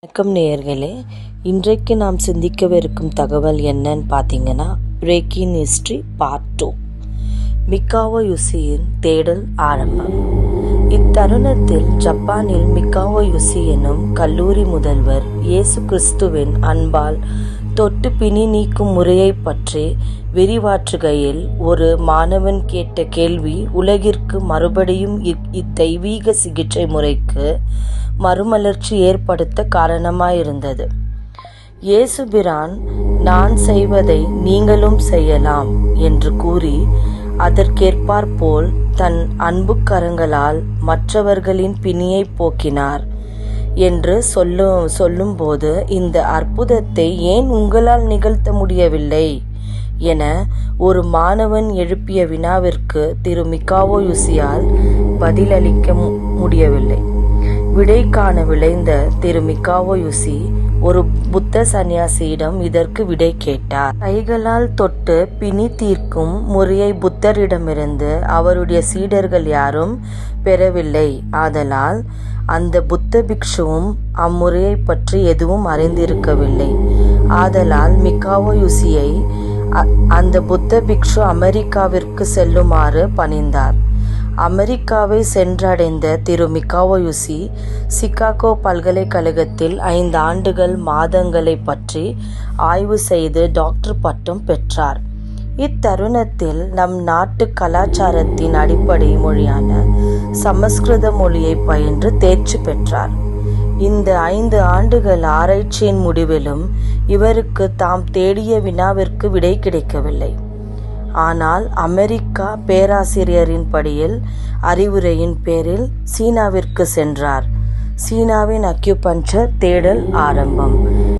வணக்கம் நேயர்களே, இன்றைக்கு நாம் சிந்திக்கவிருக்கும் தகவல் என்னன்னு பார்த்தீங்கன்னா, பிரேக்கிங் ஹிஸ்டரி பார்ட் 2. மிகாவோ யுசியின் தேடல் ஆரம்பம். இத்தருணத்தில் ஜப்பானில் மிகாவோ யுசி எனும் கல்லூரி முதல்வர் இயேசு கிறிஸ்துவின் அன்பால் தொட்டு பிணி நீக்கும் முறையை பற்றி விரிவாற்றுகையில் ஒரு மாணவன் கேட்ட கேள்வி உலகிற்கு மறுபடியும் இத்தெய்வீக சிகிச்சை முறைக்கு மறுமலர்ச்சி ஏற்படுத்த காரணமாயிருந்தது. இயேசுபிரான், நான் செய்வதை நீங்களும் செய்யலாம் என்று கூறி அதற்கேற்பாற்போல் தன் அன்பு கரங்களால் மற்றவர்களின் பிணியை போக்கினார் என்று சொல்லும்போது, இந்த அற்புதத்தை ஏன் உங்களால் நிகழ்த்த முடியவில்லை என ஒரு மாணவன் எழுப்பிய வினாவிற்கு திரு மிகாவோ யுசியால் பதிலளிக்க முடியவில்லை. விடை காண விளைந்த திரு மிகாவோ யுசி ஒரு புத்த சந்நியாசியிடம் இதற்கு விடை கேட்டார். கைகளால் தொட்டு பிணி தீர்க்கும் முறையை புத்தரிடமிருந்து அவருடைய சீடர்கள் யாரும் பெறவில்லை. ஆதலால் அந்த புத்த பிக்ஷுவும் அம்முறையை பற்றி எதுவும் அறிந்திருக்கவில்லை. ஆதலால் மிகாவோ யுசியை அந்த புத்த பிக்ஷு அமெரிக்காவிற்கு செல்லுமாறு பணிந்தார். அமெரிக்காவை சென்றடைந்த திரு மிகாவோ யுசி சிகாகோ பல்கலைக்கழகத்தில் 5 ஆண்டுகள் மாதங்களை பற்றி ஆய்வு செய்து டாக்டர் பட்டம் பெற்றார். இத்தருணத்தில் நம் நாட்டு கலாச்சாரத்தின் அடிப்படை மொழியான சமஸ்கிருத மொழியை பயின்று தேர்ச்சி பெற்றார். இந்த 5 ஆண்டுகள் ஆராய்ச்சியின் முடிவிலும் இவருக்கு தாம் தேடிய வினாவிற்கு விடை கிடைக்கவில்லை. ஆனால் அமெரிக்கா பேராசிரியரின் படியில் அறிவுரையின் பேரில் சீனாவிற்கு சென்றார். சீனாவின் அக்யூபஞ்சர் தேடல் ஆரம்பம்.